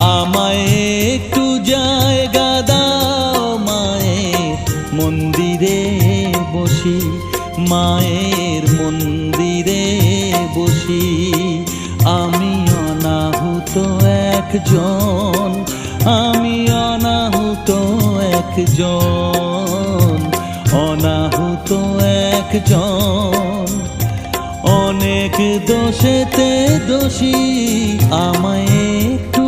আমায় একটু জায়গা দাও মায়ের মন্দিরে বসি, মায়ের মন্দিরে বসি। আমি অনাহুত একজন, আমি অনাহুত একজন, অনাহুত একজন। অনেক দোষেতে দোষী, আমায় একটু